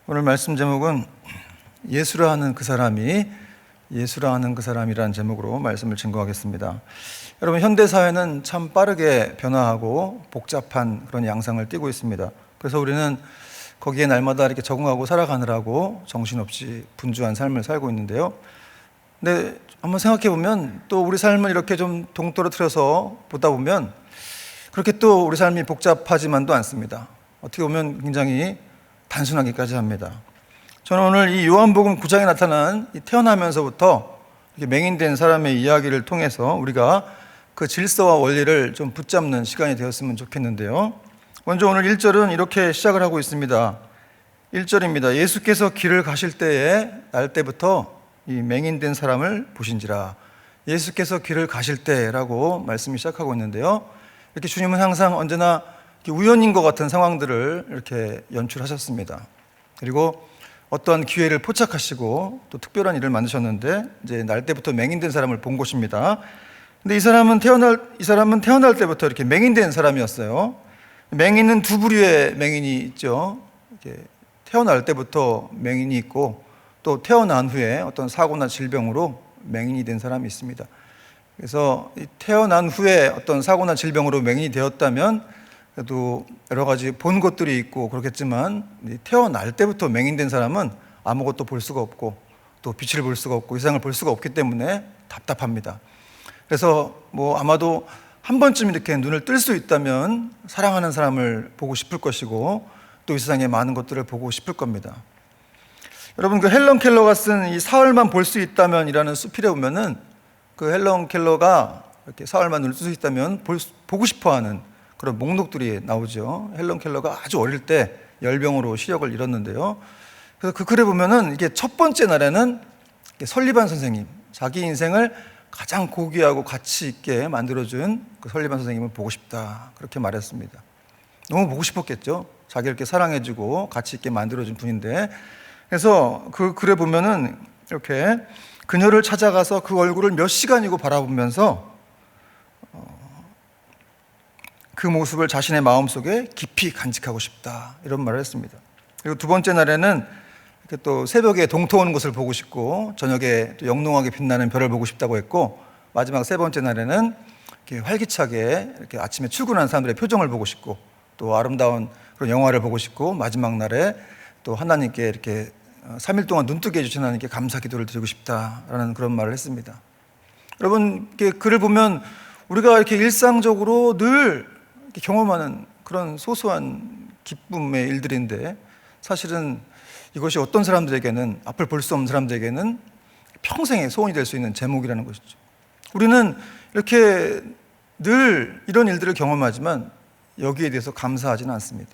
오늘 말씀 제목은 예수라 하는 그 사람이 예수라 하는 그 사람이라는 제목으로 말씀을 증거하겠습니다. 여러분, 현대사회는 참 빠르게 변화하고 복잡한 그런 양상을 띠고 있습니다. 그래서 우리는 거기에 날마다 이렇게 적응하고 살아가느라고 정신없이 분주한 삶을 살고 있는데요. 근데 한번 생각해 보면 또 우리 삶을 이렇게 좀 동떨어뜨려서 보다 보면 그렇게 또 우리 삶이 복잡하지만도 않습니다. 어떻게 보면 굉장히 단순하기까지 합니다. 저는 오늘 이 요한복음 9장에 나타난 이 태어나면서부터 이렇게 맹인된 사람의 이야기를 통해서 우리가 그 질서와 원리를 좀 붙잡는 시간이 되었으면 좋겠는데요. 먼저 오늘 1절은 이렇게 시작을 하고 있습니다. 1절입니다. 예수께서 길을 가실 때에 날 때부터 이 맹인된 사람을 보신지라. 예수께서 길을 가실 때라고 말씀이 시작하고 있는데요. 이렇게 주님은 항상 언제나 우연인 것 같은 상황들을 이렇게 연출하셨습니다. 그리고 어떠한 기회를 포착하시고 또 특별한 일을 만드셨는데 이제 날 때부터 맹인된 사람을 본 것입니다. 근데 이 사람은 태어날 때부터 이렇게 맹인된 사람이었어요. 맹인은 두 부류의 맹인이 있죠. 이렇게 태어날 때부터 맹인이 있고 또 태어난 후에 어떤 사고나 질병으로 맹인이 된 사람이 있습니다. 그래서 태어난 후에 어떤 사고나 질병으로 맹인이 되었다면 그래도 여러 가지 본 것들이 있고 그렇겠지만 태어날 때부터 맹인된 사람은 아무것도 볼 수가 없고 또 빛을 볼 수가 없고 세상을 볼 수가 없기 때문에 답답합니다. 그래서 아마도 한 번쯤 이렇게 눈을 뜰 수 있다면 사랑하는 사람을 보고 싶을 것이고 또 이 세상의 많은 것들을 보고 싶을 겁니다. 여러분, 그 헬런 켈러가 쓴 이 사흘만 볼 수 있다면 이라는 수필에 보면은 그 헬런 켈러가 이렇게 사흘만 눈을 뜰 수 있다면 보고 싶어 하는 그런 목록들이 나오죠. 헬런 켈러가 아주 어릴 때 열병으로 시력을 잃었는데요. 그래서 그 글에 보면은 이게 첫 번째 날에는 설리반 선생님, 자기 인생을 가장 고귀하고 가치 있게 만들어준 그 설리반 선생님을 보고 싶다, 그렇게 말했습니다. 너무 보고 싶었겠죠. 자기를 이렇게 사랑해주고 가치 있게 만들어준 분인데, 그래서 그 글에 보면은 이렇게 그녀를 찾아가서 그 얼굴을 몇 시간이고 바라보면서 그 모습을 자신의 마음속에 깊이 간직하고 싶다, 이런 말을 했습니다. 그리고 두 번째 날에는 이렇게 또 새벽에 동터 오는 것을 보고 싶고 저녁에 또 영롱하게 빛나는 별을 보고 싶다고 했고, 마지막 세 번째 날에는 이렇게 활기차게 이렇게 아침에 출근하는 사람들의 표정을 보고 싶고 또 아름다운 그런 영화를 보고 싶고, 마지막 날에 또 하나님께 이렇게 3일 동안 눈뜨게 해주신 하나님께 감사 기도를 드리고 싶다라는 그런 말을 했습니다. 여러분, 글을 보면 우리가 이렇게 일상적으로 늘 경험하는 그런 소소한 기쁨의 일들인데, 사실은 이것이 어떤 사람들에게는, 앞을 볼 수 없는 사람들에게는 평생의 소원이 될 수 있는 제목이라는 것이죠. 우리는 이렇게 늘 이런 일들을 경험하지만 여기에 대해서 감사하지는 않습니다.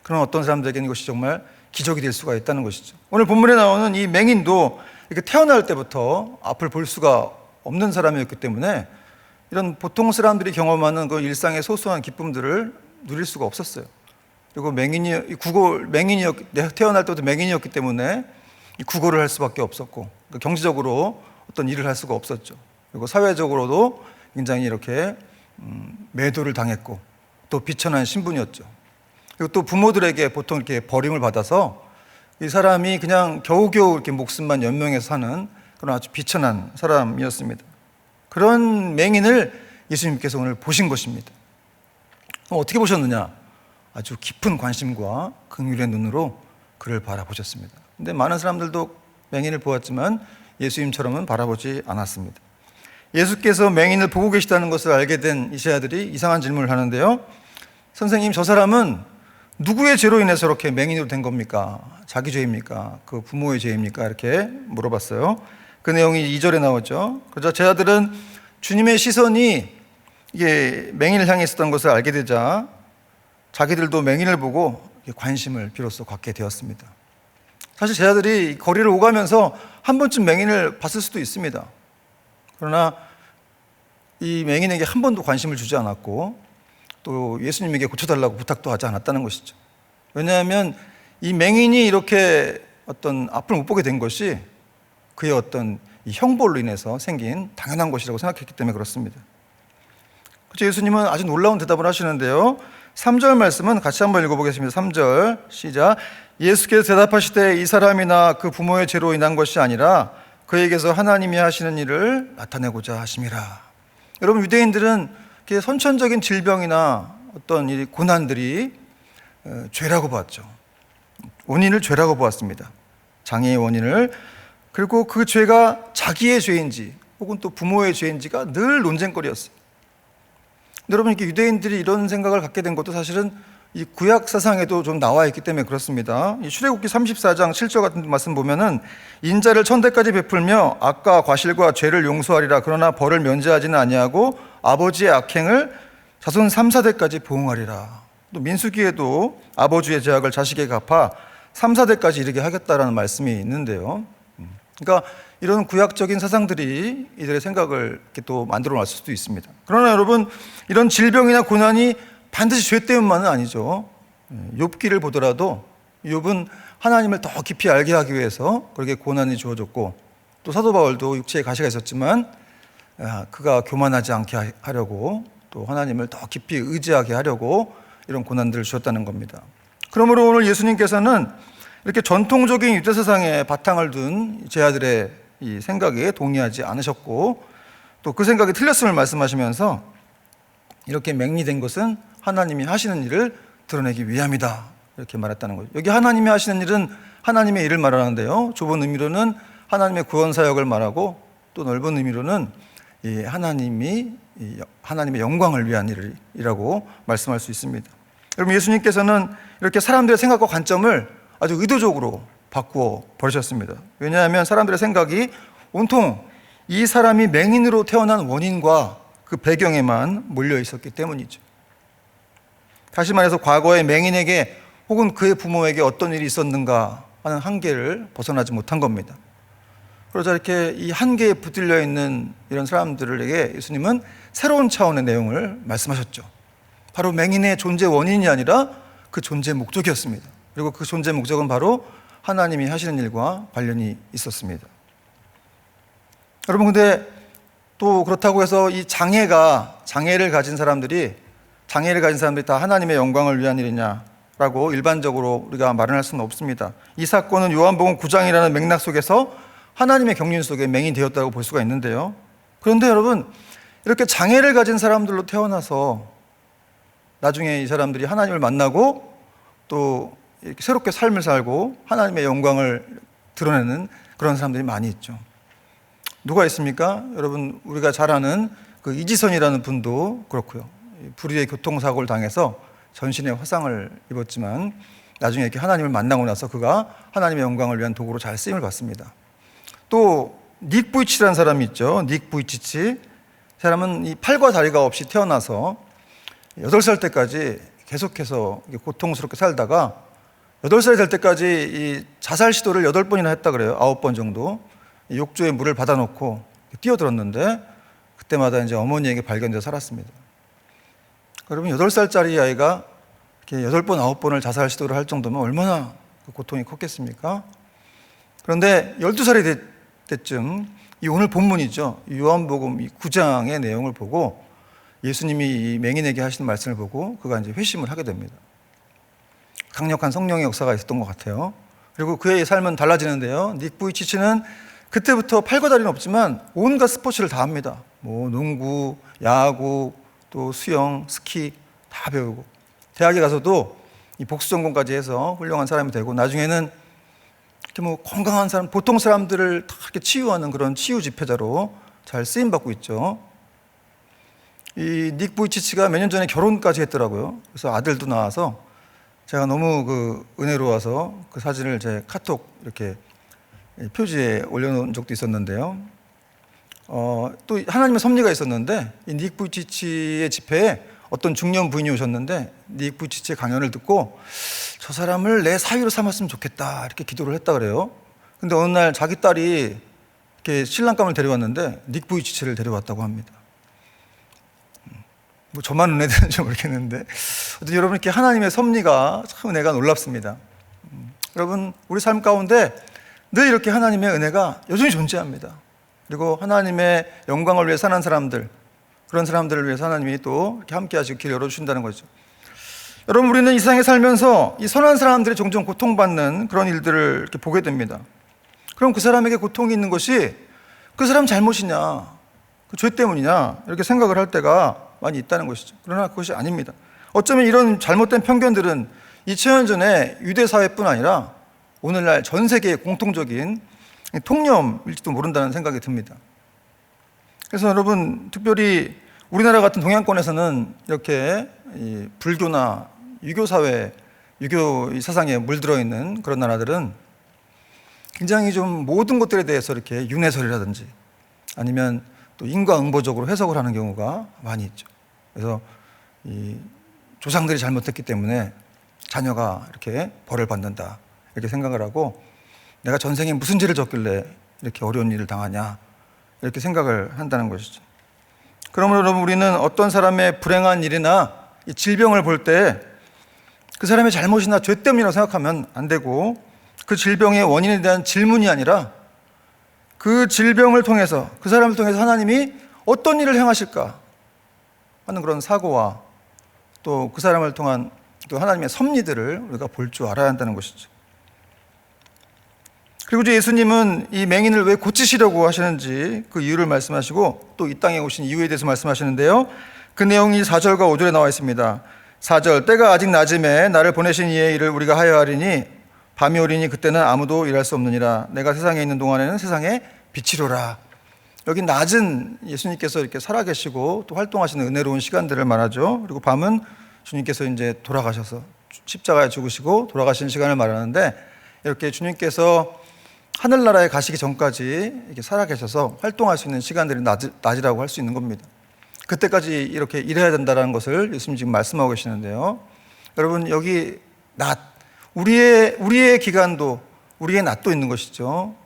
그런 어떤 사람들에게는 이것이 정말 기적이 될 수가 있다는 것이죠. 오늘 본문에 나오는 이 맹인도 이렇게 태어날 때부터 앞을 볼 수가 없는 사람이었기 때문에 이런 보통 사람들이 경험하는 그 일상의 소소한 기쁨들을 누릴 수가 없었어요. 그리고 태어날 때부터 맹인이었기 때문에 구걸을 할 수밖에 없었고, 경제적으로 어떤 일을 할 수가 없었죠. 그리고 사회적으로도 굉장히 이렇게 매도를 당했고 또 비천한 신분이었죠. 그리고 또 부모들에게 보통 이렇게 버림을 받아서 이 사람이 그냥 겨우겨우 이렇게 목숨만 연명해서 사는 그런 아주 비천한 사람이었습니다. 그런 맹인을 예수님께서 오늘 보신 것입니다. 어떻게 보셨느냐? 아주 깊은 관심과 긍휼의 눈으로 그를 바라보셨습니다. 근데 많은 사람들도 맹인을 보았지만 예수님처럼은 바라보지 않았습니다. 예수께서 맹인을 보고 계시다는 것을 알게 된 이세아들이 이상한 질문을 하는데요. 선생님, 저 사람은 누구의 죄로 인해서 이렇게 맹인으로 된 겁니까? 자기 죄입니까? 그 부모의 죄입니까? 이렇게 물어봤어요. 그 내용이 2절에 나오죠. 그러자 제자들은 주님의 시선이 이게 맹인을 향해 있었던 것을 알게 되자 자기들도 맹인을 보고 관심을 비로소 갖게 되었습니다. 사실 제자들이 거리를 오가면서 한 번쯤 맹인을 봤을 수도 있습니다. 그러나 이 맹인에게 한 번도 관심을 주지 않았고 또 예수님에게 고쳐달라고 부탁도 하지 않았다는 것이죠. 왜냐하면 이 맹인이 이렇게 어떤 앞을 못 보게 된 것이 그의 어떤 이 형벌로 인해서 생긴 당연한 것이라고 생각했기 때문에 그렇습니다. 그렇죠. 예수님은 아주 놀라운 대답을 하시는데요. 3절 말씀은 같이 한번 읽어보겠습니다. 3절 시작. 예수께서 대답하시되 이 사람이나 그 부모의 죄로 인한 것이 아니라 그에게서 하나님이 하시는 일을 나타내고자 하심이라. 여러분, 유대인들은 선천적인 질병이나 어떤 이 고난들이 죄라고 보았죠. 원인을 죄라고 보았습니다. 장애의 원인을. 그리고 그 죄가 자기의 죄인지 혹은 또 부모의 죄인지가 늘 논쟁거리였어요. 여러분, 이렇게 유대인들이 이런 생각을 갖게 된 것도 사실은 이 구약 사상에도 좀 나와 있기 때문에 그렇습니다. 이 출애굽기 34장 7절 같은 말씀 보면은 인자를 천대까지 베풀며 악과 과실과 죄를 용서하리라. 그러나 벌을 면제하지는 아니하고 아버지의 악행을 자손 3, 4대까지 보응하리라. 또 민수기에도 아버지의 죄악을 자식에게 갚아 3, 4대까지 이르게 하겠다라는 말씀이 있는데요. 그러니까 이런 구약적인 사상들이 이들의 생각을 이렇게 또 만들어 놨을 수도 있습니다. 그러나 여러분, 이런 질병이나 고난이 반드시 죄 때문만은 아니죠. 욥기를 보더라도 욥은 하나님을 더 깊이 알게 하기 위해서 그렇게 고난이 주어졌고, 또 사도 바울도 육체에 가시가 있었지만 그가 교만하지 않게 하려고, 또 하나님을 더 깊이 의지하게 하려고 이런 고난들을 주셨다는 겁니다. 그러므로 오늘 예수님께서는 이렇게 전통적인 유대 세상에 바탕을 둔 제 아들의 이 생각에 동의하지 않으셨고, 또 그 생각이 틀렸음을 말씀하시면서 이렇게 맹리된 것은 하나님이 하시는 일을 드러내기 위함이다, 이렇게 말했다는 거죠. 여기 하나님이 하시는 일은 하나님의 일을 말하는데요, 좁은 의미로는 하나님의 구원 사역을 말하고, 또 넓은 의미로는 하나님의 영광을 위한 일이라고 말씀할 수 있습니다. 여러분, 예수님께서는 이렇게 사람들의 생각과 관점을 아주 의도적으로 바꾸어 버리셨습니다. 왜냐하면 사람들의 생각이 온통 이 사람이 맹인으로 태어난 원인과 그 배경에만 몰려 있었기 때문이죠. 다시 말해서 과거에 맹인에게 혹은 그의 부모에게 어떤 일이 있었는가 하는 한계를 벗어나지 못한 겁니다. 그러자 이렇게 이 한계에 붙들려 있는 이런 사람들에게 예수님은 새로운 차원의 내용을 말씀하셨죠. 바로 맹인의 존재 원인이 아니라 그 존재 목적이었습니다. 그리고 그 존재 목적은 바로 하나님이 하시는 일과 관련이 있었습니다. 여러분, 근데 또 그렇다고 해서 이 장애를 가진 사람들이 다 하나님의 영광을 위한 일이냐라고 일반적으로 우리가 말을 할 수는 없습니다. 이 사건은 요한복음 9장이라는 맥락 속에서 하나님의 경륜 속에 맹인이 되었다고 볼 수가 있는데요. 그런데 여러분, 이렇게 장애를 가진 사람들로 태어나서 나중에 이 사람들이 하나님을 만나고 또 이렇게 새롭게 삶을 살고 하나님의 영광을 드러내는 그런 사람들이 많이 있죠. 누가 있습니까? 여러분, 우리가 잘 아는 그 이지선이라는 분도 그렇고요. 불의의 교통사고를 당해서 전신에 화상을 입었지만 나중에 이렇게 하나님을 만나고 나서 그가 하나님의 영광을 위한 도구로 잘 쓰임을 받습니다. 또 닉 부이치라는 사람이 있죠. 닉 부이치치. 사람은 이 팔과 다리가 없이 태어나서 8살 때까지 계속해서 고통스럽게 살다가 8살이 될 때까지 이 자살 시도를 8번이나 했다 그래요. 9번 정도. 욕조에 물을 받아놓고 뛰어들었는데 그때마다 이제 어머니에게 발견돼서 살았습니다. 여러분, 8살짜리 아이가 이렇게 8번, 9번을 자살 시도를 할 정도면 얼마나 고통이 컸겠습니까? 그런데 12살이 될 때쯤 이 오늘 본문이죠. 요한복음 9장의 내용을 보고 예수님이 이 맹인에게 하시는 말씀을 보고 그가 이제 회심을 하게 됩니다. 강력한 성령의 역사가 있었던 것 같아요. 그리고 그의 삶은 달라지는데요. 닉 부이치치는 그때부터 팔과 다리는 없지만 온갖 스포츠를 다 합니다. 뭐 농구, 야구, 또 수영, 스키 다 배우고 대학에 가서도 이 복수 전공까지 해서 훌륭한 사람이 되고 나중에는 이렇게 뭐 건강한 사람, 보통 사람들을 다 이렇게 치유하는 그런 치유 집회자로 잘 쓰임 받고 있죠. 이 닉 부이치치가 몇 년 전에 결혼까지 했더라고요. 그래서 아들도 낳아서 제가 너무 은혜로워서 그 사진을 제 카톡 이렇게 표지에 올려놓은 적도 있었는데요. 또 하나님의 섭리가 있었는데 이 닉 부이치치의 집회에 어떤 중년 부인이 오셨는데 닉 부이치치의 강연을 듣고 저 사람을 내 사위로 삼았으면 좋겠다 이렇게 기도를 했다 그래요. 근데 어느 날 자기 딸이 이렇게 신랑감을 데려왔는데 닉 부이치치를 데려왔다고 합니다. 뭐 저만 은혜 되는지 모르겠는데 여러분, 이렇게 하나님의 섭리가 참 은혜가 놀랍습니다. 여러분, 우리 삶 가운데 늘 이렇게 하나님의 은혜가 여전히 존재합니다. 그리고 하나님의 영광을 위해 사는 사람들, 그런 사람들을 위해서 하나님이 또 이렇게 함께 하시고 길 열어주신다는 거죠. 여러분, 우리는 이 세상에 살면서 이 선한 사람들이 종종 고통받는 그런 일들을 이렇게 보게 됩니다. 그럼 그 사람에게 고통이 있는 것이 그 사람 잘못이냐, 그 죄 때문이냐, 이렇게 생각을 할 때가 많이 있다는 것이죠. 그러나 그것이 아닙니다. 어쩌면 이런 잘못된 편견들은 2000년 전에 유대 사회뿐 아니라 오늘날 전 세계의 공통적인 통념일지도 모른다는 생각이 듭니다. 그래서 여러분, 특별히 우리나라 같은 동양권에서는 이렇게 이 불교나 유교 사회, 유교 사상에 물들어 있는 그런 나라들은 굉장히 좀 모든 것들에 대해서 이렇게 윤회설이라든지 아니면 또 인과응보적으로 해석을 하는 경우가 많이 있죠. 그래서 이 조상들이 잘못했기 때문에 자녀가 이렇게 벌을 받는다, 이렇게 생각을 하고, 내가 전생에 무슨 죄를 졌길래 이렇게 어려운 일을 당하냐, 이렇게 생각을 한다는 것이죠. 그러므로 여러분, 우리는 어떤 사람의 불행한 일이나 이 질병을 볼 때 그 사람의 잘못이나 죄 때문이라고 생각하면 안 되고, 그 질병의 원인에 대한 질문이 아니라 그 질병을 통해서, 그 사람을 통해서 하나님이 어떤 일을 행하실까 하는 그런 사고와 또 그 사람을 통한 또 하나님의 섭리들을 우리가 볼 줄 알아야 한다는 것이죠. 그리고 이제 예수님은 이 맹인을 왜 고치시려고 하시는지 그 이유를 말씀하시고 또 이 땅에 오신 이유에 대해서 말씀하시는데요. 그 내용이 4절과 5절에 나와 있습니다. 4절, 때가 아직 낮음에 나를 보내신 이의 일을 우리가 하여 하리니 밤이 오리니 그때는 아무도 일할 수 없느니라. 내가 세상에 있는 동안에는 세상의 빛이로라. 여기 낮은 예수님께서 이렇게 살아계시고 또 활동하시는 은혜로운 시간들을 말하죠. 그리고 밤은 주님께서 이제 돌아가셔서 십자가에 죽으시고 돌아가신 시간을 말하는데, 이렇게 주님께서 하늘나라에 가시기 전까지 이렇게 살아계셔서 활동할 수 있는 시간들이 낮이라고 할 수 있는 겁니다. 그때까지 이렇게 일해야 된다는 것을 예수님 지금 말씀하고 계시는데요. 여러분, 여기 낮, 우리의 기간도, 우리의 낮도 있는 것이죠.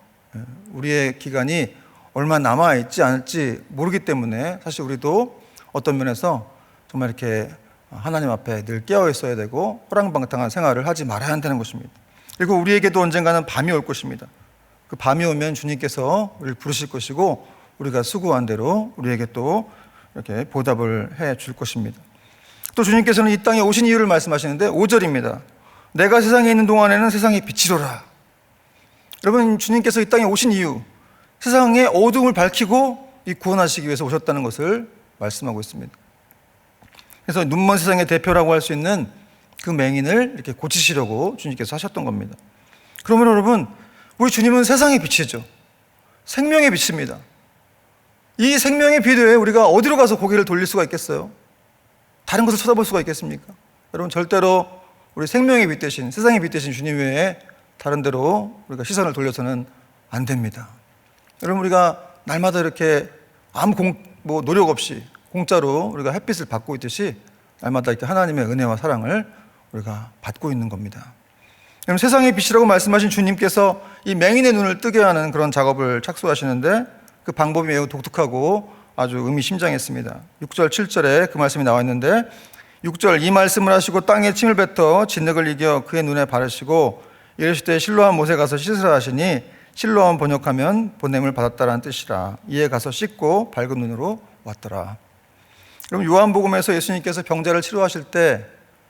우리의 기간이 얼마 남아있지 않을지 모르기 때문에 사실 우리도 어떤 면에서 정말 이렇게 하나님 앞에 늘 깨어 있어야 되고 호랑방탕한 생활을 하지 말아야 한다는 것입니다. 그리고 우리에게도 언젠가는 밤이 올 것입니다. 그 밤이 오면 주님께서 우리를 부르실 것이고 우리가 수고한 대로 우리에게 또 이렇게 보답을 해 줄 것입니다. 또 주님께서는 이 땅에 오신 이유를 말씀하시는데 5절입니다. 내가 세상에 있는 동안에는 세상의 빛이로라. 여러분, 주님께서 이 땅에 오신 이유, 세상의 어둠을 밝히고 이 구원하시기 위해서 오셨다는 것을 말씀하고 있습니다. 그래서 눈먼 세상의 대표라고 할 수 있는 그 맹인을 이렇게 고치시려고 주님께서 하셨던 겁니다. 그러면 여러분, 우리 주님은 세상의 빛이죠. 생명의 빛입니다. 이 생명의 빛 외에 우리가 어디로 가서 고개를 돌릴 수가 있겠어요? 다른 것을 쳐다볼 수가 있겠습니까? 여러분, 절대로 우리 생명의 빛 대신, 세상의 빛 대신 주님 외에 다른 데로 우리가 시선을 돌려서는 안 됩니다. 여러분, 우리가 날마다 이렇게 아무 노력 없이 공짜로 우리가 햇빛을 받고 있듯이 날마다 이렇게 하나님의 은혜와 사랑을 우리가 받고 있는 겁니다. 그럼 세상의 빛이라고 말씀하신 주님께서 이 맹인의 눈을 뜨게 하는 그런 작업을 착수하시는데 그 방법이 매우 독특하고 아주 의미심장했습니다. 6절, 7절에 그 말씀이 나와 있는데 6절, 이 말씀을 하시고 땅에 침을 뱉어 진흙을 이겨 그의 눈에 바르시고 이르실 때 실로암 못에 가서 씻으라 하시니 실로암 번역하면 보냄을 받았다라는 뜻이라. 이에 가서 씻고 밝은 눈으로 왔더라. 그럼 요한복음에서 예수님께서 병자를 치료하실 때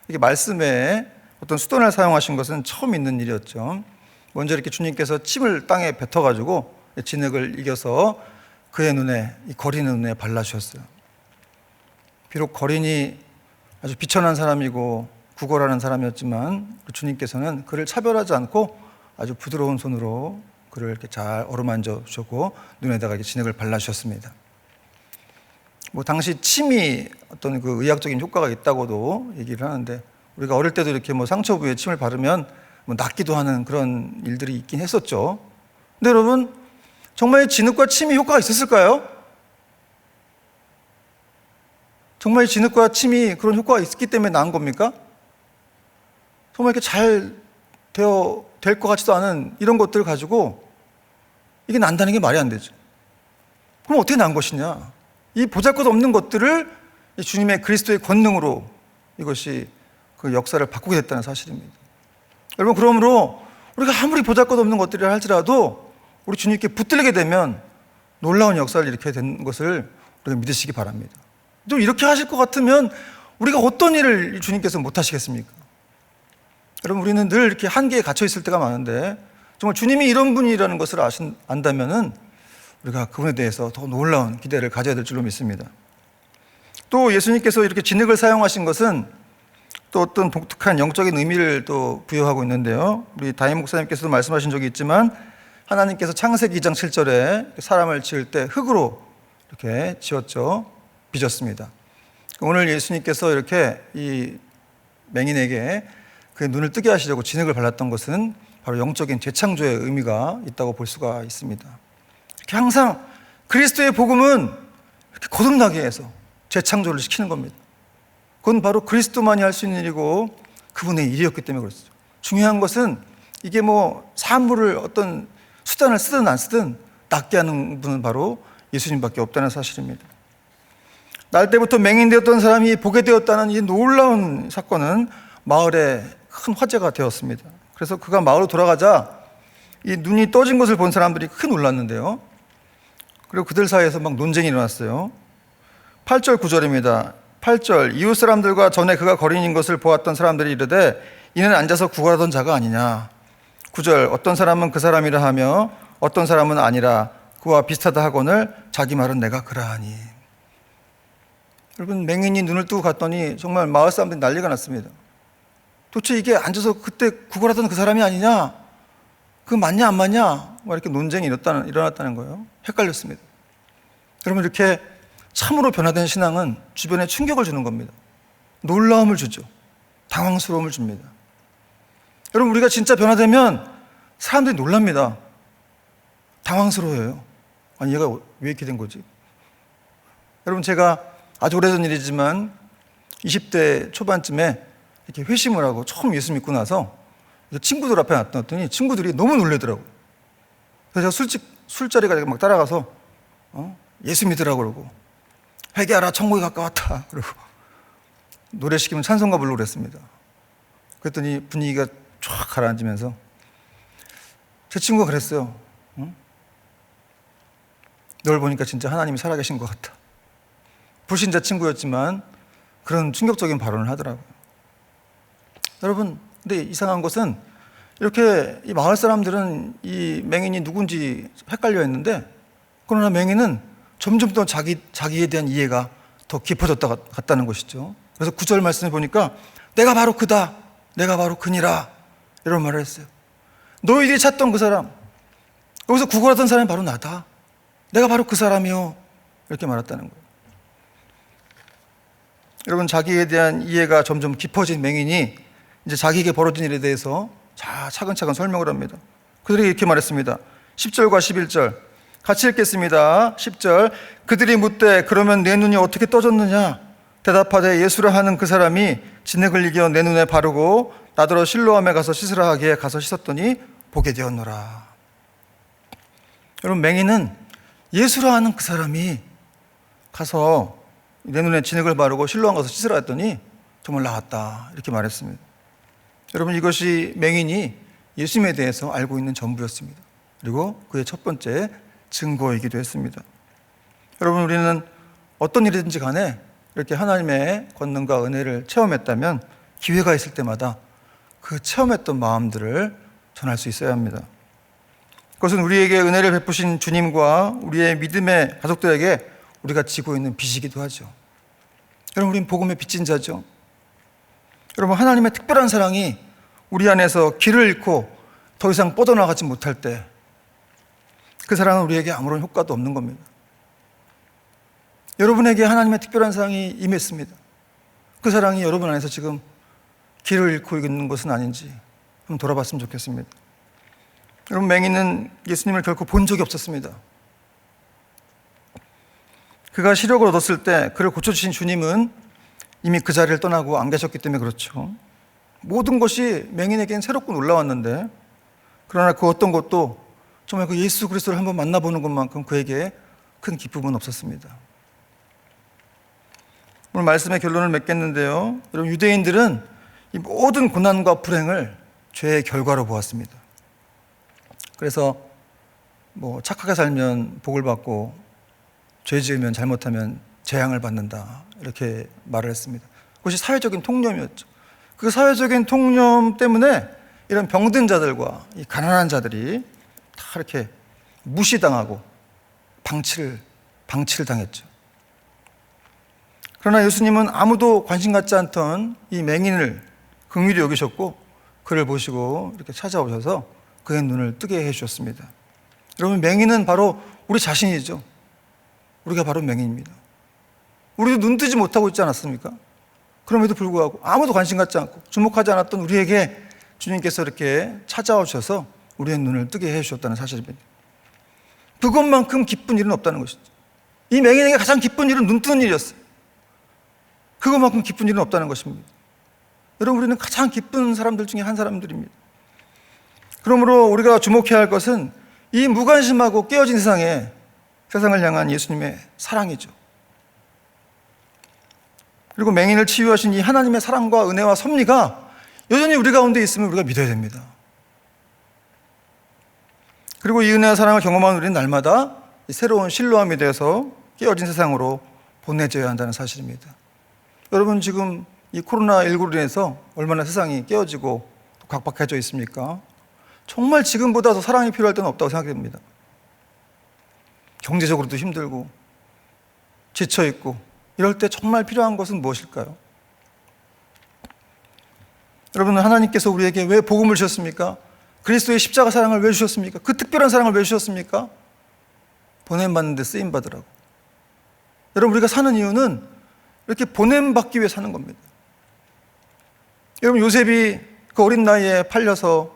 이게 말씀에 어떤 수단을 사용하신 것은 처음 있는 일이었죠. 먼저 이렇게 주님께서 침을 땅에 뱉어가지고 진흙을 이겨서 그의 눈에, 이 거린의 눈에 발라주셨어요. 비록 거린이 아주 비천한 사람이고 구걸하는 사람이었지만 주님께서는 그를 차별하지 않고 아주 부드러운 손으로 그를 이렇게 잘 어루만져 주셨고 눈에다가 이렇게 진흙을 발라주셨습니다. 당시 침이 어떤 그 의학적인 효과가 있다고도 얘기를 하는데, 우리가 어릴 때도 이렇게 상처 부위에 침을 바르면 낫기도 하는 그런 일들이 있긴 했었죠. 근데 여러분, 정말 진흙과 침이 효과가 있었을까요? 정말 진흙과 침이 그런 효과가 있기 때문에 나은 겁니까? 정말 이렇게 잘 될 것 같지도 않은 이런 것들을 가지고 이게 난다는 게 말이 안 되죠. 그럼 어떻게 난 것이냐? 이 보잘것없는 것들을 주님의 그리스도의 권능으로 이것이 그 역사를 바꾸게 됐다는 사실입니다. 여러분, 그러므로 우리가 아무리 보잘것없는 것들이라 할지라도 우리 주님께 붙들리게 되면 놀라운 역사를 일으키게 된 것을 우리가 믿으시기 바랍니다. 또 이렇게 하실 것 같으면 우리가 어떤 일을 주님께서 못 하시겠습니까? 여러분, 우리는 늘 이렇게 한계에 갇혀 있을 때가 많은데 정말 주님이 이런 분이라는 것을 안다면은 우리가 그분에 대해서 더 놀라운 기대를 가져야 될 줄로 믿습니다. 또 예수님께서 이렇게 진흙을 사용하신 것은 또 어떤 독특한 영적인 의미를 또 부여하고 있는데요. 우리 다임 목사님께서도 말씀하신 적이 있지만 하나님께서 창세기 2장 7절에 사람을 지을 때 흙으로 이렇게 지었죠. 빚었습니다. 오늘 예수님께서 이렇게 이 맹인에게 그 눈을 뜨게 하시려고 진흙을 발랐던 것은 바로 영적인 재창조의 의미가 있다고 볼 수가 있습니다. 이렇게 항상 그리스도의 복음은 이렇게 거듭나게 해서 재창조를 시키는 겁니다. 그건 바로 그리스도만이 할 수 있는 일이고 그분의 일이었기 때문에 그렇죠. 중요한 것은 이게 뭐 사물을 어떤 수단을 쓰든 안 쓰든 낫게 하는 분은 바로 예수님밖에 없다는 사실입니다. 날 때부터 맹인되었던 사람이 보게 되었다는 이 놀라운 사건은 마을에 큰 화제가 되었습니다. 그래서 그가 마을로 돌아가자 이 눈이 떠진 것을 본 사람들이 크게 놀랐는데요. 그리고 그들 사이에서 막 논쟁이 일어났어요. 8절 9절입니다. 8절 이웃 사람들과 전에 그가 거린인 것을 보았던 사람들이 이르되 이는 앉아서 구걸하던 자가 아니냐. 9절 어떤 사람은 그 사람이라 하며 어떤 사람은 아니라 그와 비슷하다 하거늘 자기 말은 내가 그러하니. 여러분, 맹인이 눈을 뜨고 갔더니 정말 마을 사람들이 난리가 났습니다. 도대체 이게 앉아서 그때 구걸하던 그 사람이 아니냐? 그거 맞냐 안 맞냐? 막 이렇게 논쟁이 일어났다는 거예요. 헷갈렸습니다. 여러분, 이렇게 참으로 변화된 신앙은 주변에 충격을 주는 겁니다. 놀라움을 주죠. 당황스러움을 줍니다. 여러분, 우리가 진짜 변화되면 사람들이 놀랍니다. 당황스러워요. 아니, 얘가 왜 이렇게 된 거지? 여러분, 제가 아주 오래전 일이지만 20대 초반쯤에 이렇게 회심을 하고 처음 예수 믿고 나서 친구들 앞에 나타났더니 친구들이 너무 놀래더라고요. 그래서 제가 술자리가 막 따라가서 예수 믿으라고 그러고 회개하라 천국에 가까웠다 그러고 노래 시키면 찬송가 부르고 그랬습니다. 그랬더니 분위기가 쫙 가라앉으면서 제 친구가 그랬어요. 널 보니까 진짜 하나님이 살아계신 것 같다. 불신자 친구였지만 그런 충격적인 발언을 하더라고요. 여러분, 근데 이상한 것은 이렇게 이 마을 사람들은 이 맹인이 누군지 헷갈려 했는데 그러나 맹인은 점점 더 자기에 대한 이해가 더 깊어졌다 갔다는 것이죠. 그래서 9절 말씀해 보니까 내가 바로 그다, 내가 바로 그니라 이런 말을 했어요. 너희들이 찾던 그 사람, 여기서 구걸하던 사람이 바로 나다. 내가 바로 그 사람이요. 이렇게 말했다는 거예요. 여러분, 자기에 대한 이해가 점점 깊어진 맹인이 이제 자기에게 벌어진 일에 대해서 차근차근 설명을 합니다. 그들이 이렇게 말했습니다. 10절과 11절 같이 읽겠습니다. 10절 그들이 묻되 그러면 내 눈이 어떻게 떠졌느냐? 대답하되 예수라 하는 그 사람이 진흙을 이겨 내 눈에 바르고 나더러 실로암에 가서 씻으라 하기에 가서 씻었더니 보게 되었노라. 여러분, 맹인은 예수라 하는 그 사람이 가서 내 눈에 진흙을 바르고 실로암 가서 씻으라 했더니 정말 나았다 이렇게 말했습니다. 여러분, 이것이 맹인이 예수님에 대해서 알고 있는 전부였습니다. 그리고 그의 첫 번째 증거이기도 했습니다. 여러분, 우리는 어떤 일이든지 간에 이렇게 하나님의 권능과 은혜를 체험했다면 기회가 있을 때마다 그 체험했던 마음들을 전할 수 있어야 합니다. 그것은 우리에게 은혜를 베푸신 주님과 우리의 믿음의 가족들에게 우리가 지고 있는 빚이기도 하죠. 여러분, 우리는 복음의 빚진 자죠. 여러분, 하나님의 특별한 사랑이 우리 안에서 길을 잃고 더 이상 뻗어나가지 못할 때 그 사랑은 우리에게 아무런 효과도 없는 겁니다. 여러분에게 하나님의 특별한 사랑이 임했습니다. 그 사랑이 여러분 안에서 지금 길을 잃고 있는 것은 아닌지 한번 돌아봤으면 좋겠습니다. 여러분, 맹인은 예수님을 결코 본 적이 없었습니다. 그가 시력을 얻었을 때 그를 고쳐주신 주님은 이미 그 자리를 떠나고 안 계셨기 때문에 그렇죠. 모든 것이 맹인에게는 새롭고 놀라웠는데 그러나 그 어떤 것도 정말 그 예수 그리스도를 한번 만나보는 것만큼 그에게 큰 기쁨은 없었습니다. 오늘 말씀의 결론을 맺겠는데요. 여러분, 유대인들은 이 모든 고난과 불행을 죄의 결과로 보았습니다. 그래서 뭐 착하게 살면 복을 받고 죄 지으면 잘못하면 재앙을 받는다 이렇게 말을 했습니다. 그것이 사회적인 통념이었죠. 그 사회적인 통념 때문에 이런 병든 자들과 이 가난한 자들이 다 이렇게 무시당하고 방치를 당했죠. 그러나 예수님은 아무도 관심 갖지 않던 이 맹인을 긍휼히 여기셨고 그를 보시고 이렇게 찾아오셔서 그의 눈을 뜨게 해주셨습니다. 여러분, 맹인은 바로 우리 자신이죠. 우리가 바로 맹인입니다. 우리도 눈 뜨지 못하고 있지 않았습니까? 그럼에도 불구하고 아무도 관심 갖지 않고 주목하지 않았던 우리에게 주님께서 이렇게 찾아오셔서 우리의 눈을 뜨게 해주셨다는 사실입니다. 그것만큼 기쁜 일은 없다는 것이죠. 이 맹인에게 가장 기쁜 일은 눈 뜨는 일이었어요. 그것만큼 기쁜 일은 없다는 것입니다. 여러분, 우리는 가장 기쁜 사람들 중에 한 사람들입니다. 그러므로 우리가 주목해야 할 것은 이 무관심하고 깨어진 세상을 향한 예수님의 사랑이죠. 그리고 맹인을 치유하신 이 하나님의 사랑과 은혜와 섭리가 여전히 우리 가운데 있음을 우리가 믿어야 됩니다. 그리고 이 은혜와 사랑을 경험한 우리는 날마다 새로운 실로암이 되어서 깨어진 세상으로 보내져야 한다는 사실입니다. 여러분, 지금 이 코로나19로 인해서 얼마나 세상이 깨어지고 각박해져 있습니까? 정말 지금보다 더 사랑이 필요할 때는 없다고 생각됩니다. 경제적으로도 힘들고 지쳐있고 이럴 때 정말 필요한 것은 무엇일까요? 여러분, 하나님께서 우리에게 왜 복음을 주셨습니까? 그리스도의 십자가 사랑을 왜 주셨습니까? 그 특별한 사랑을 왜 주셨습니까? 보냄받는데 쓰임받으라고. 여러분, 우리가 사는 이유는 이렇게 보냄받기 위해 사는 겁니다. 여러분, 요셉이 그 어린 나이에 팔려서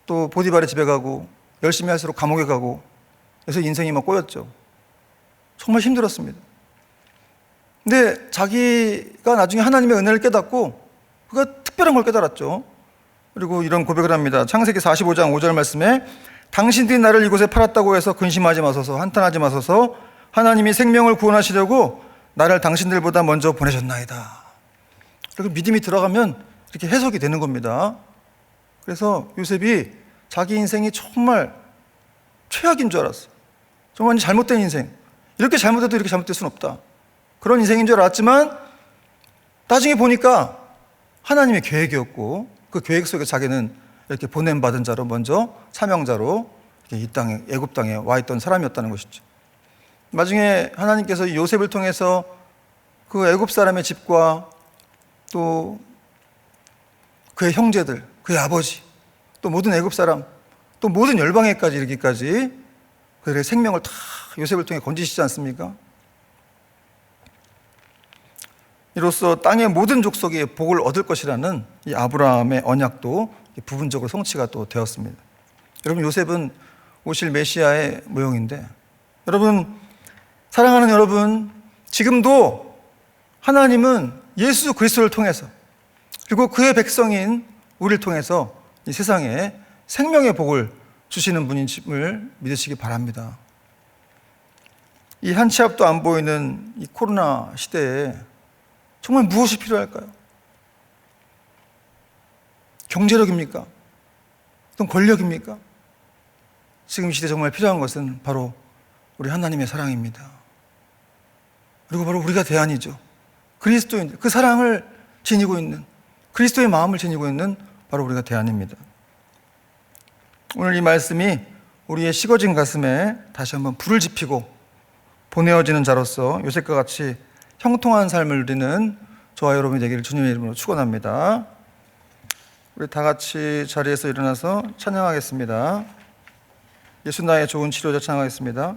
또 보디발의 집에 가고 열심히 할수록 감옥에 가고 그래서 인생이 막 꼬였죠. 정말 힘들었습니다. 근데 자기가 나중에 하나님의 은혜를 깨닫고 그가 특별한 걸 깨달았죠. 그리고 이런 고백을 합니다. 창세기 45장 5절 말씀에 당신들이 나를 이곳에 팔았다고 해서 근심하지 마소서, 한탄하지 마소서. 하나님이 생명을 구원하시려고 나를 당신들보다 먼저 보내셨나이다. 이렇게 믿음이 들어가면 이렇게 해석이 되는 겁니다. 그래서 요셉이 자기 인생이 정말 최악인 줄 알았어요. 정말 잘못된 인생. 이렇게 잘못해도 이렇게 잘못될 수는 없다. 그런 인생인 줄 알았지만 나중에 보니까 하나님의 계획이었고 그 계획 속에 자기는 이렇게 보냄받은 자로 먼저 사명자로 이 땅에, 애굽 땅에 와 있던 사람이었다는 것이죠. 나중에 하나님께서 요셉을 통해서 그 애굽 사람의 집과 또 그의 형제들, 그의 아버지, 또 모든 애굽 사람, 또 모든 열방에까지 이르기까지 그들의 생명을 다 요셉을 통해 건지시지 않습니까? 이로써 땅의 모든 족속이 복을 얻을 것이라는 이 아브라함의 언약도 부분적으로 성취가 또 되었습니다. 여러분, 요셉은 오실 메시아의 모형인데, 여러분, 사랑하는 여러분, 지금도 하나님은 예수 그리스도를 통해서 그리고 그의 백성인 우리를 통해서 이 세상에 생명의 복을 주시는 분임을 믿으시기 바랍니다. 이 한 치 앞도 안 보이는 이 코로나 시대에 정말 무엇이 필요할까요? 경제력입니까? 어떤 권력입니까? 지금 이 시대에 정말 필요한 것은 바로 우리 하나님의 사랑입니다. 그리고 바로 우리가 대안이죠. 그리스도인, 그 사랑을 지니고 있는, 그리스도의 마음을 지니고 있는 바로 우리가 대안입니다. 오늘 이 말씀이 우리의 식어진 가슴에 다시 한번 불을 지피고 보내어지는 자로서 요셉과 같이 형통한 삶을 누리는 저와 여러분이 되기를 주님의 이름으로 축원합니다. 우리 다 같이 자리에서 일어나서 찬양하겠습니다. 예수 나의 좋은 치료자 찬양하겠습니다.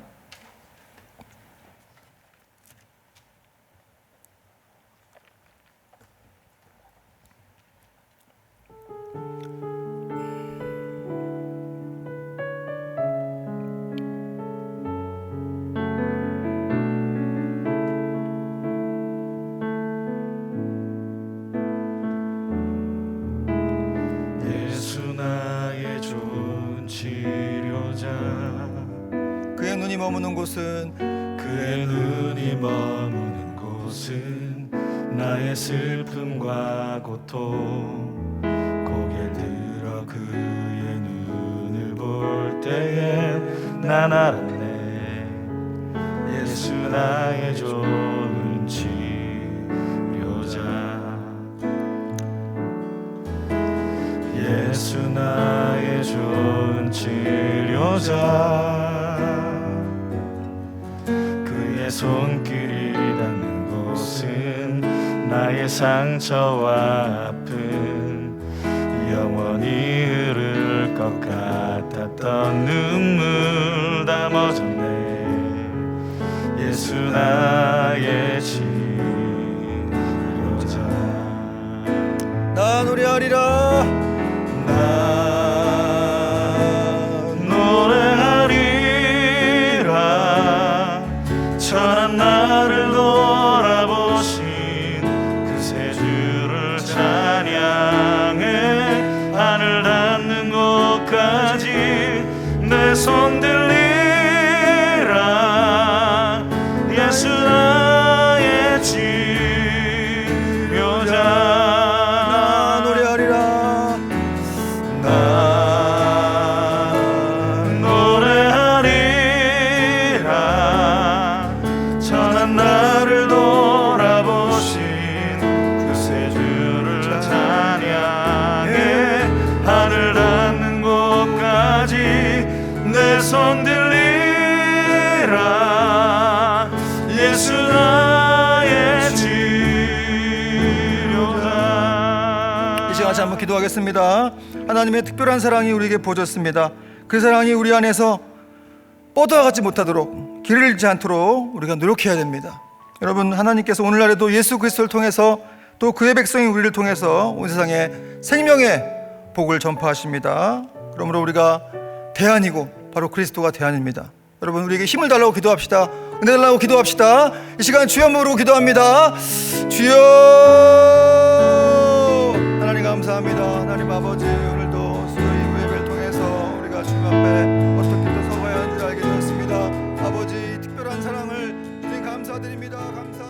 그의 눈이 머무는 곳은 나의 슬픔과 고통 고개 들어 그의 눈을 볼 때에 난 알았네. 예수 나의 좋은 치료자. 고치려자 그의 손길이 닿는 곳은 나의 상처와 아픔 영원히 흐를 것 같았던 눈물 다 멎었네. 예수 나의 치료자. 나 노래하리라. 나 노래하리라. 천한 나를 돌아보신 그 세 주를 찬양해. 하늘 닿는 곳까지 내 손 들리라. 예수 나의 치료자. 나 노래하리라. 나 노래하리라. 천한 나를 돌아보신 그 세 주를 찬양해. 하늘 닿는 곳까지 내 손 들리라. 예수 나의 치료자. 이 시간 같이 한번 기도하겠습니다. 하나님의 특별한 사랑이 우리에게 보여졌습니다. 그 사랑이 우리 안에서 뻗어가지 못하도록 길을 잃지 않도록 우리가 노력해야 됩니다. 여러분, 하나님께서 오늘날에도 예수 그리스도를 통해서 또 그의 백성인 우리를 통해서 온 세상에 생명의 복을 전파하십니다. 그러므로 우리가 대안이고 바로 그리스도가 대안입니다. 여러분, 우리에게 힘을 달라고 기도합시다. 은혜 달라고 기도합시다. 이 시간 주여 모르고 기도합니다. 주여. 하나님 감사합니다. 하나님 아버지, 오늘도 수요일 예배를 통해서 우리가 주님 앞에 어떻게 더 서가야 하는지 알게 되었습니다. 아버지, 특별한 사랑을 주님 감사드립니다. 감사.